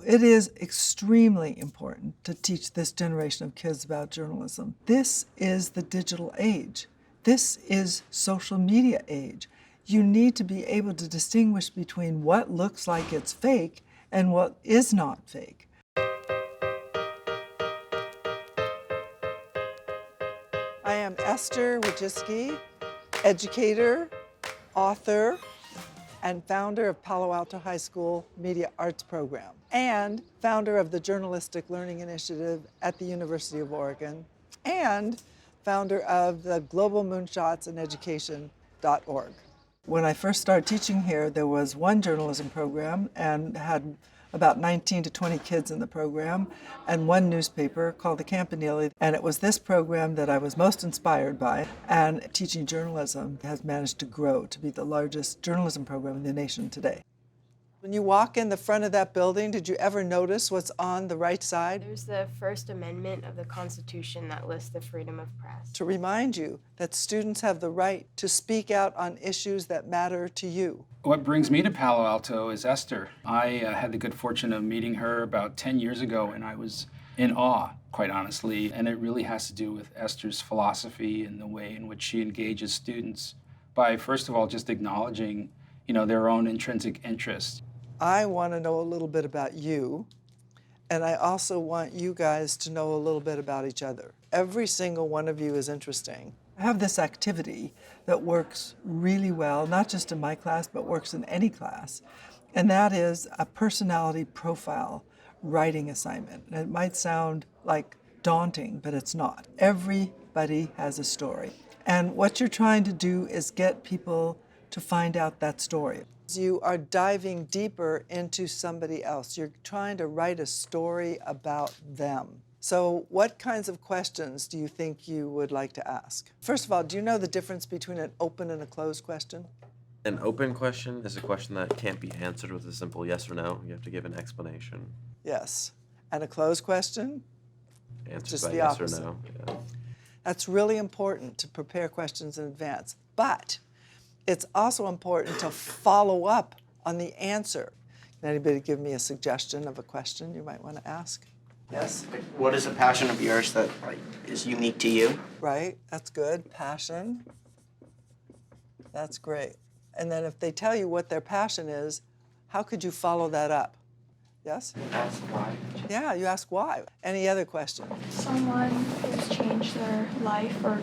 It is extremely important to teach this generation of kids about journalism. This is the digital age. This is social media age. You need to be able to distinguish between what looks like it's fake and what is not fake. I am Esther Wojcicki, educator, author, and founder of Palo Alto High School Media Arts Program, and founder of the Journalistic Learning Initiative at the University of Oregon, and founder of the Global Moonshots in Education.org. When I first started teaching here, there was one journalism program and had about 19 to 20 kids in the program, and one newspaper called the Campanile. And it was this program that I was most inspired by, and teaching journalism has managed to grow to be the largest journalism program in the nation today. When you walk in the front of that building, did you ever notice what's on the right side? There's the First Amendment of the Constitution that lists the freedom of press. To remind you that students have the right to speak out on issues that matter to you. What brings me to Palo Alto is Esther. I had the good fortune of meeting her about 10 years ago, and I was in awe, quite honestly. And it really has to do with Esther's philosophy and the way in which she engages students by, first of all, just acknowledging, their own intrinsic interests. I want to know a little bit about you, and I also want you guys to know a little bit about each other. Every single one of you is interesting. I have this activity that works really well, not just in my class, but works in any class, and that is a personality profile writing assignment. And it might sound like daunting, but it's not. Everybody has a story. And what you're trying to do is get people to find out that story. You are diving deeper into somebody else. You're trying to write a story about them. So what kinds of questions do you think you would like to ask? First of all, do you know the difference between an open and a closed question? An open question is a question that can't be answered with a simple yes or no. You have to give an explanation. Yes. And a closed question? Answered Just by the yes opposite. or no. Yeah. That's really important to prepare questions in advance. But it's also important to follow up on the answer. Can anybody give me a suggestion of a question you might want to ask? Yes? What is a passion of yours that is unique to you? Right, that's good. Passion. That's great. And then if they tell you what their passion is, how could you follow that up? Yes? Ask why. Yeah, you ask why. Any other question? Someone who's changed their life or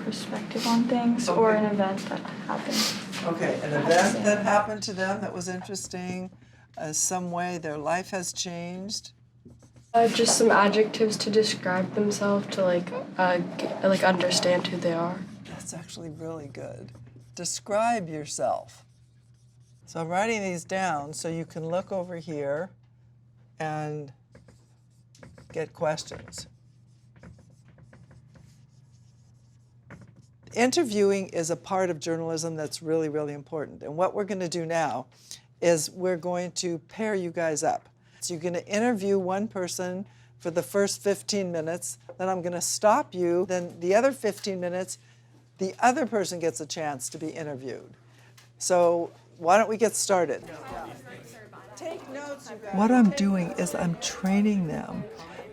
perspective on things, or an event that happened. Okay, an event that happened to them that was interesting, some way their life has changed. Just some adjectives to describe themselves to understand who they are. That's actually really good. Describe yourself. So I'm writing these down so you can look over here and get questions. Interviewing is a part of journalism that's really, really important. And what we're going to do now is we're going to pair you guys up. So you're going to interview one person for the first 15 minutes, then I'm going to stop you, then the other 15 minutes, the other person gets a chance to be interviewed. So why don't we get started? Take notes, you guys. What I'm doing is I'm training them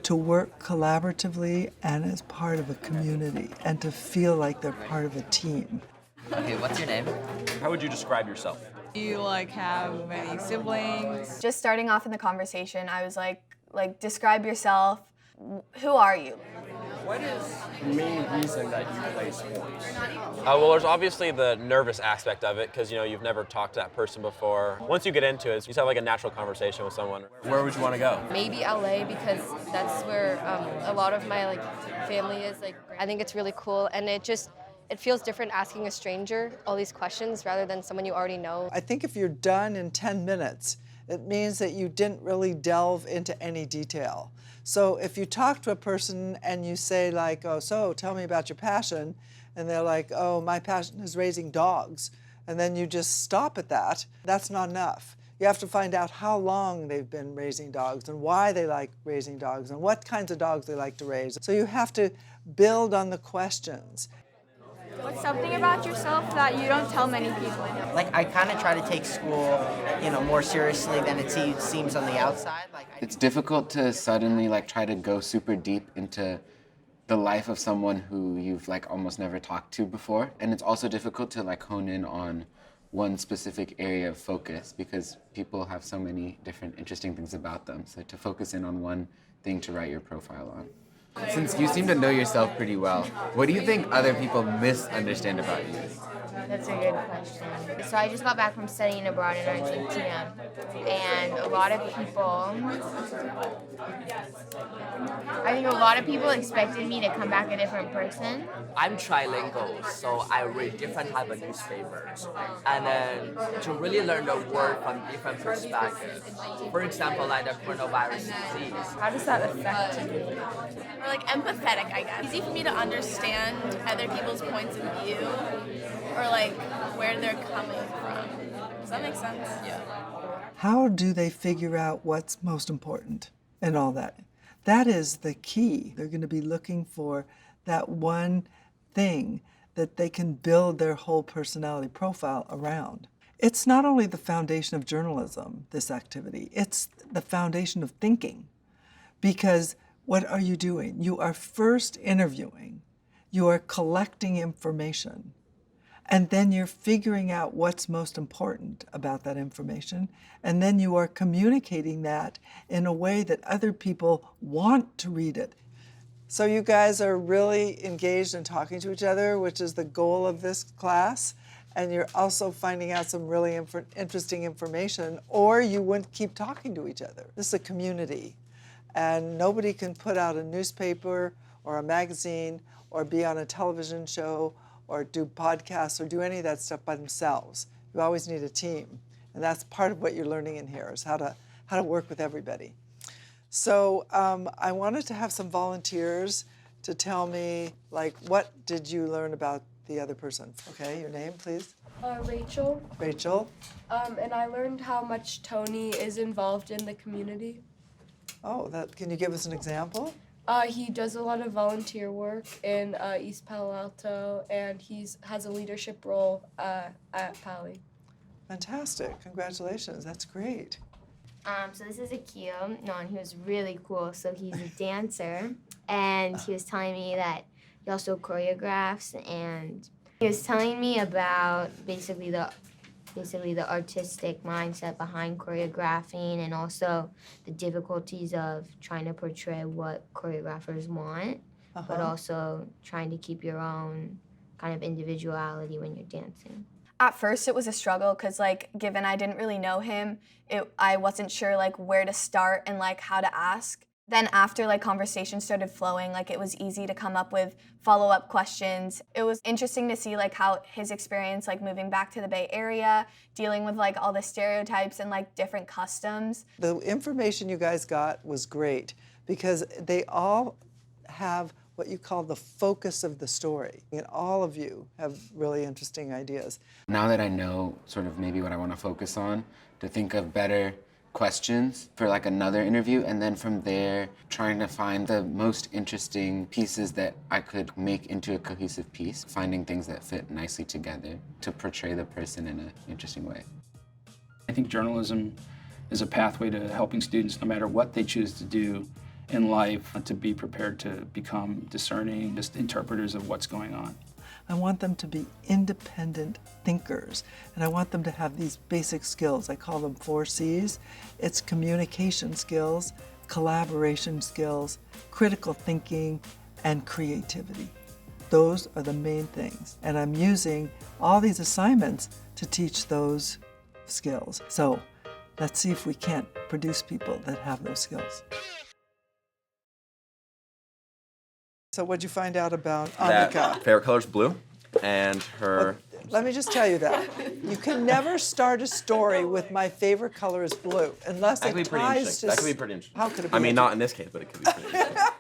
to work collaboratively and as part of a community and to feel like they're part of a team. Okay, what's your name? How would you describe yourself? Do you have many siblings? Just starting off in the conversation, I was like describe yourself. Who are you? What is the main reason that you play sports? Well, there's obviously the nervous aspect of it because you've never talked to that person before. Once you get into it, you just have a natural conversation with someone. Where would you want to go? Maybe LA because that's where a lot of my family is. I think it's really cool, and it feels different asking a stranger all these questions rather than someone you already know. I think if you're done in 10 minutes, it means that you didn't really delve into any detail. So if you talk to a person and you say oh, so tell me about your passion, and they're like, oh, my passion is raising dogs, and then you just stop at that, that's not enough. You have to find out how long they've been raising dogs and why they like raising dogs and what kinds of dogs they like to raise. So you have to build on the questions. What's something about yourself that you don't tell many people? Like, I kind of try to take school, more seriously than it seems on the outside. It's difficult to suddenly try to go super deep into the life of someone who you've almost never talked to before. And it's also difficult to hone in on one specific area of focus because people have so many different interesting things about them. So to focus in on one thing to write your profile on. Since you seem to know yourself pretty well, what do you think other people misunderstand about you? That's a good question. So I just got back from studying abroad in Argentina, and a lot of people expected me to come back a different person. I'm trilingual, so I read different type of newspapers, and then to really learn the word from different perspectives. For example, like the coronavirus disease. How does that affect you? Or empathetic, I guess. Easy for me to understand other people's points of view, or where they're coming from. Does that make sense? Yeah. How do they figure out what's most important and all that? That is the key. They're going to be looking for that one thing that they can build their whole personality profile around. It's not only the foundation of journalism, this activity, it's the foundation of thinking. Because what are you doing? You are first interviewing, you are collecting information, and then you're figuring out what's most important about that information, and then you are communicating that in a way that other people want to read it. So you guys are really engaged in talking to each other, which is the goal of this class, and you're also finding out some really interesting information, or you wouldn't keep talking to each other. This is a community, and nobody can put out a newspaper or a magazine or be on a television show or do podcasts or do any of that stuff by themselves. You always need a team. And that's part of what you're learning in here is how to work with everybody. So I wanted to have some volunteers to tell me, what did you learn about the other person? Okay, your name, please. Rachel. Rachel. And I learned how much Tony is involved in the community. Oh, can you give us an example? He does a lot of volunteer work in East Palo Alto, and he has a leadership role at Pali. Fantastic. Congratulations. That's great. So this is Akio. No, and he was really cool. So he's a dancer, and he was telling me that he also choreographs, and he was telling me about basically the artistic mindset behind choreographing and also the difficulties of trying to portray what choreographers want, but also trying to keep your own kind of individuality when you're dancing. At first it was a struggle because given I didn't really know him, I wasn't sure where to start and how to ask. Then after conversation started flowing, it was easy to come up with follow-up questions. It was interesting to see how his experience moving back to the Bay Area, dealing with all the stereotypes and different customs. The information you guys got was great because they all have what you call the focus of the story. And all of you have really interesting ideas. Now that I know sort of maybe what I want to focus on, to think of better questions for another interview, and then from there trying to find the most interesting pieces that I could make into a cohesive piece, finding things that fit nicely together to portray the person in an interesting way. I think journalism is a pathway to helping students, no matter what they choose to do in life, to be prepared to become discerning, just interpreters of what's going on. I want them to be independent thinkers, and I want them to have these basic skills. I call them 4 C's. It's communication skills, collaboration skills, critical thinking, and creativity. Those are the main things. And I'm using all these assignments to teach those skills. So let's see if we can't produce people that have those skills. So what'd you find out about Annika? That favorite color is blue, and her... Well, let me just tell you that. You can never start a story with my favorite color is blue, unless that could it be pretty ties interesting. to... That could be pretty interesting. How could it be I mean, not in this case, but it could be pretty interesting.